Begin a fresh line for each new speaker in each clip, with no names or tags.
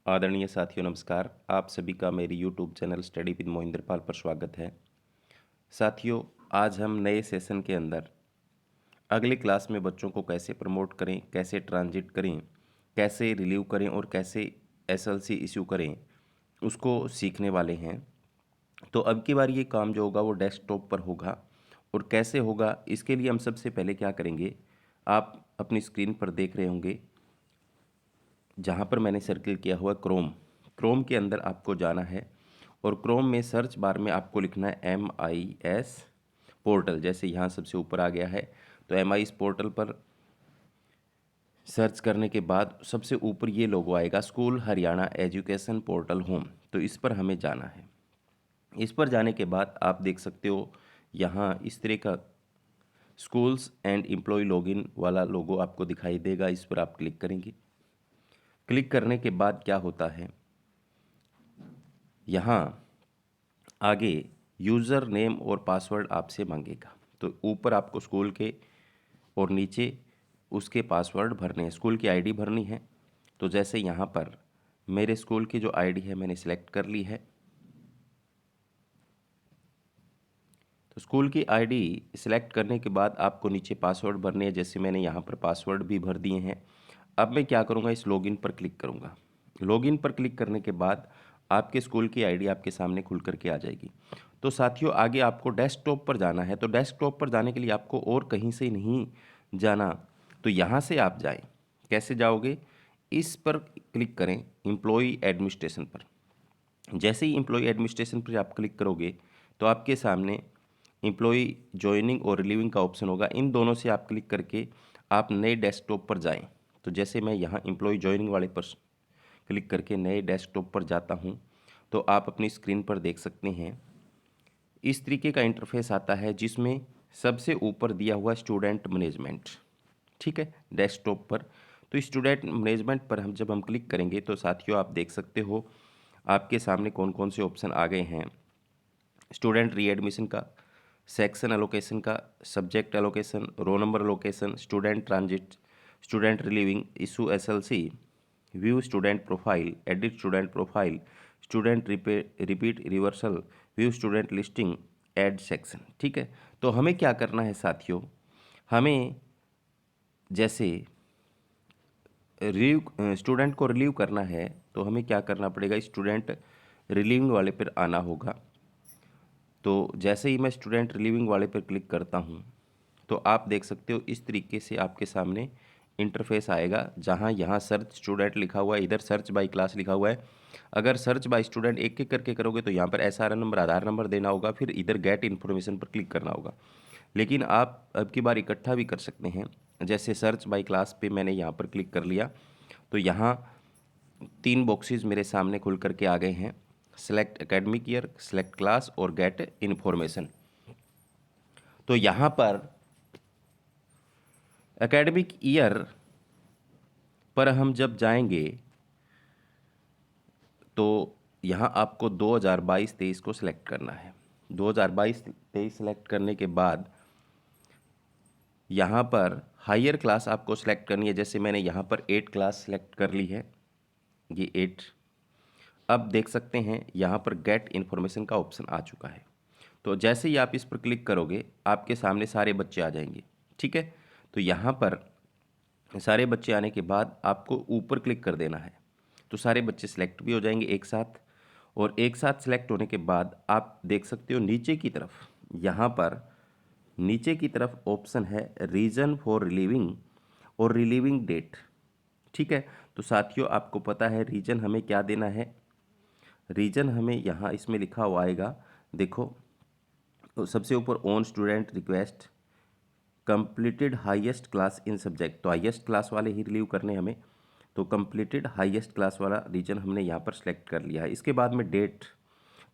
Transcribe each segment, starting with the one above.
आदरणीय साथियों नमस्कार। आप सभी का मेरी YouTube channel study with Mohinder Pal पर स्वागत है। साथियों, आज हम नए सेशन के अंदर अगली क्लास में बच्चों को कैसे प्रमोट करें, कैसे ट्रांजिट करें, कैसे रिलीव करें और कैसे एसएलसी इशू करें, उसको सीखने वाले हैं। तो अब की बार ये काम जो होगा वो डेस्कटॉप पर होगा। और कैसे होगा इसके लिए हम सबसे पहले क्या करेंगे, आप अपनी स्क्रीन पर देख रहे होंगे जहाँ पर मैंने सर्किल किया हुआ क्रोम। क्रोम के अंदर आपको जाना है और क्रोम में सर्च बार में आपको लिखना है MIS पोर्टल। जैसे यहाँ सबसे ऊपर आ गया है तो MIS पोर्टल पर सर्च करने के बाद सबसे ऊपर ये लोगो आएगा, school Haryana education portal home. तो इस पर हमें जाना है। इस पर जाने के बाद आप देख सकते हो यहाँ इस तरह का स्कूल्स एंड एम्प्लॉय लॉगिन वाला लोगो आपको दिखाई देगा। इस पर आप क्लिक करेंगे। क्लिक करने के बाद क्या होता है, यहाँ आगे यूज़र नेम और पासवर्ड आपसे मांगेगा। तो ऊपर आपको स्कूल के और नीचे उसके पासवर्ड भरने हैं, स्कूल की आईडी भरनी है। तो जैसे यहाँ पर मेरे स्कूल की जो आईडी है मैंने सेलेक्ट कर ली है। तो स्कूल की आईडी सेलेक्ट करने के बाद आपको नीचे पासवर्ड भरने हैं। जैसे मैंने यहाँ पर पासवर्ड भी भर दिए हैं। अब मैं क्या करूँगा, इस लॉगिन पर क्लिक करूँगा। लॉगिन पर क्लिक करने के बाद आपके स्कूल की आईडी आपके सामने खुल करके आ जाएगी। तो साथियों, आगे आपको डेस्कटॉप पर जाना है। तो डेस्कटॉप पर जाने के लिए आपको और कहीं से नहीं जाना, तो यहाँ से आप जाएं। कैसे जाओगे, इस पर क्लिक करें, एम्प्लॉय एडमिनिस्ट्रेशन पर। जैसे ही एम्प्लॉय एडमिनिस्ट्रेशन पर आप क्लिक करोगे तो आपके सामने एम्प्लॉय ज्वाइनिंग और रिलीविंग का ऑप्शन होगा। इन दोनों से आप क्लिक करके आप नए डेस्कटॉप पर जाएं। तो जैसे मैं यहाँ एम्प्लॉय ज्वाइनिंग वाले पर क्लिक करके नए डेस्कटॉप पर जाता हूँ तो आप अपनी स्क्रीन पर देख सकते हैं इस तरीके का इंटरफेस आता है, जिसमें सबसे ऊपर दिया हुआ स्टूडेंट मैनेजमेंट, ठीक है, डेस्कटॉप पर। तो स्टूडेंट मैनेजमेंट पर जब हम क्लिक करेंगे तो साथियों आप देख सकते हो आपके सामने कौन कौन से ऑप्शन आ गए हैं। स्टूडेंट रीएडमिशन का, सेक्शन एलोकेशन का, subject allocation, roll number allocation, student transit, student relieving, issue SLC, view student profile, edit student profile, student repeat reversal, view student listing, add section. ठीक है, तो हमें क्या करना है साथियों, हमें जैसे रिलीव स्टूडेंट को रिलीव करना है तो हमें क्या करना पड़ेगा, स्टूडेंट रिलीविंग वाले पर आना होगा। तो जैसे ही मैं स्टूडेंट रिलीविंग वाले पर क्लिक करता हूँ तो आप देख सकते हो इस तरीके से आपके सामने इंटरफेस आएगा, जहाँ यहाँ सर्च स्टूडेंट लिखा हुआ है, इधर सर्च बाय क्लास लिखा हुआ है। अगर सर्च बाय स्टूडेंट एक एक करके करोगे तो यहाँ पर SRN नंबर, आधार नंबर देना होगा, फिर इधर गेट इन्फॉर्मेशन पर क्लिक करना होगा। लेकिन आप अब की बार इकट्ठा भी कर सकते हैं। जैसे सर्च बाय क्लास पे मैंने यहाँ पर क्लिक कर लिया तो यहाँ 3 बॉक्सेस मेरे सामने खुल करके आ गए हैं, select academic year, select class और गेट इन्फॉर्मेशन। तो यहाँ पर एकेडमिक ईयर पर हम जब जाएंगे तो यहाँ आपको 2022-23 को सिलेक्ट करना है। 2022-23 सिलेक्ट करने के बाद यहाँ पर हायर क्लास आपको सिलेक्ट करनी है। जैसे मैंने यहाँ पर 8 क्लास सिलेक्ट कर ली है, ये 8। अब देख सकते हैं यहाँ पर गेट इन्फॉर्मेशन का ऑप्शन आ चुका है। तो जैसे ही आप इस पर क्लिक करोगे आपके सामने सारे बच्चे आ जाएंगे, ठीक है। तो यहाँ पर सारे बच्चे आने के बाद आपको ऊपर क्लिक कर देना है, तो सारे बच्चे सिलेक्ट भी हो जाएंगे एक साथ। और एक साथ सिलेक्ट होने के बाद आप देख सकते हो नीचे की तरफ, यहाँ पर नीचे की तरफ ऑप्शन है रीजन फॉर रिलीविंग और रिलीविंग डेट, ठीक है। तो साथियों आपको पता है रीजन हमें क्या देना है। रीजन हमें यहाँ इसमें लिखा हुआ आएगा, देखो तो सबसे ऊपर on student request completed highest class in subject, तो हाईएस्ट क्लास वाले ही रिलीव करने हमें। तो कंप्लीटेड हाईएस्ट क्लास वाला रीजन हमने यहाँ पर सेलेक्ट कर लिया है। इसके बाद में डेट,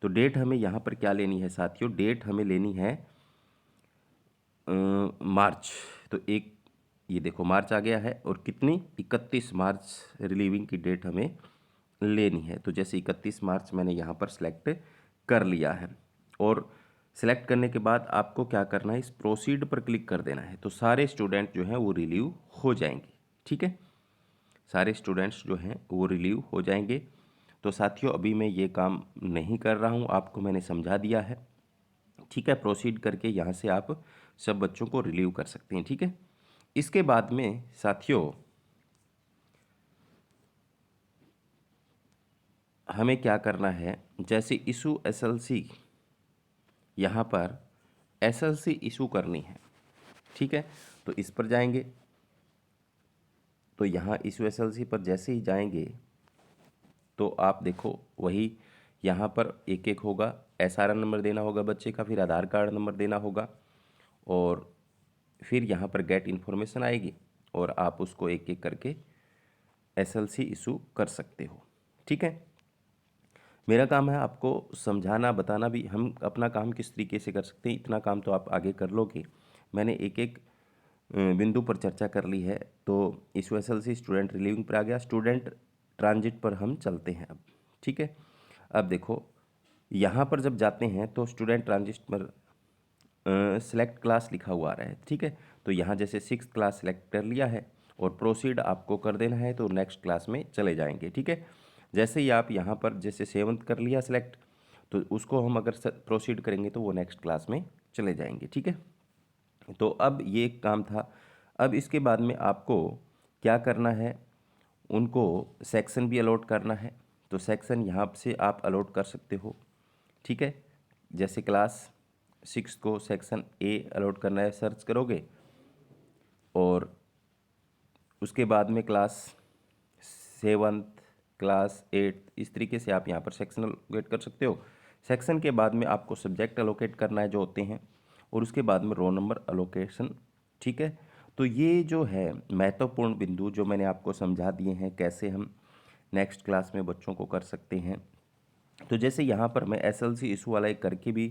तो डेट हमें यहाँ पर क्या लेनी है साथियों, डेट हमें लेनी है मार्च। तो एक ये देखो मार्च आ गया है, और कितनी, 31 मार्च रिलीविंग की डेट हमें लेनी है। तो जैसे 31 मार्च मैंने यहाँ पर सेलेक्ट कर लिया है। और सेलेक्ट करने के बाद आपको क्या करना है, इस प्रोसीड पर क्लिक कर देना है। तो सारे स्टूडेंट जो हैं वो रिलीव हो जाएंगे, ठीक है। सारे स्टूडेंट्स जो हैं वो रिलीव हो जाएंगे। तो साथियों अभी मैं ये काम नहीं कर रहा हूँ, आपको मैंने समझा दिया है। ठीक है, प्रोसीड करके यहाँ से आप सब बच्चों को रिलीव कर सकते हैं। ठीक है, इसके बाद में साथियों हमें क्या करना है, जैसे इशू एसएलसी, यहाँ पर एसएलसी इशू करनी है। ठीक है, तो इस पर जाएंगे, तो यहाँ इशू एसएलसी पर जैसे ही जाएंगे तो आप देखो वही यहाँ पर एक एक होगा, एसआरएन नंबर देना होगा बच्चे का, फिर आधार कार्ड नंबर देना होगा, और फिर यहाँ पर गेट इन्फॉर्मेशन आएगी और आप उसको एक एक करके एसएलसी इशू कर सकते हो। ठीक है, मेरा काम है आपको समझाना, बताना भी हम अपना काम किस तरीके से कर सकते हैं। इतना काम तो आप आगे कर लोगे, मैंने एक एक बिंदु पर चर्चा कर ली है। तो इशू एसएलसी स्टूडेंट रिलीविंग पर आ गया, स्टूडेंट ट्रांजिट पर हम चलते हैं अब। ठीक है, अब देखो यहाँ पर जब जाते हैं तो स्टूडेंट ट्रांजिट पर सेलेक्ट क्लास लिखा हुआ आ रहा है। ठीक है, तो यहाँ जैसे 6th क्लास सेलेक्ट कर लिया है और प्रोसीड आपको कर देना है, तो नेक्स्ट क्लास में चले जाएंगे। ठीक है, जैसे ही आप यहाँ पर जैसे 7th कर लिया सेलेक्ट, तो उसको हम अगर प्रोसीड करेंगे तो वो नेक्स्ट क्लास में चले जाएंगे। ठीक है, तो अब ये एक काम था। अब इसके बाद में आपको क्या करना है, उनको सेक्शन भी अलॉट करना है। तो सेक्शन यहाँ से आप अलॉट कर सकते हो। ठीक है, जैसे क्लास 6 को सेक्शन ए अलॉट करना है, सर्च करोगे, और उसके बाद में क्लास 7th, क्लास 8th, इस तरीके से आप यहाँ पर सेक्शन अलॉकेट कर सकते हो। सेक्शन के बाद में आपको सब्जेक्ट अलॉकेट करना है जो होते हैं, और उसके बाद में रोल नंबर अलोकेशन। ठीक है, तो ये जो है महत्वपूर्ण बिंदु जो मैंने आपको समझा दिए हैं, कैसे हम नेक्स्ट क्लास में बच्चों को कर सकते हैं। तो जैसे यहाँ पर मैं एसएलसी इशू वाला एक करके भी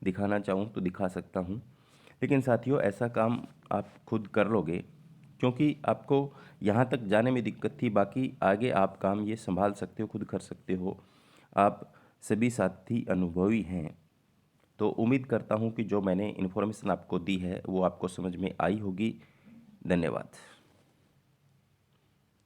दिखाना चाहूँ तो दिखा सकता हूँ, लेकिन साथियों ऐसा काम आप खुद कर लोगे, क्योंकि आपको यहाँ तक जाने में दिक्कत थी, बाकी आगे आप काम ये संभाल सकते हो, खुद कर सकते हो। आप सभी साथी अनुभवी हैं, तो उम्मीद करता हूँ कि जो मैंने इन्फॉर्मेशन आपको दी है वो आपको समझ में आई होगी। धन्यवाद।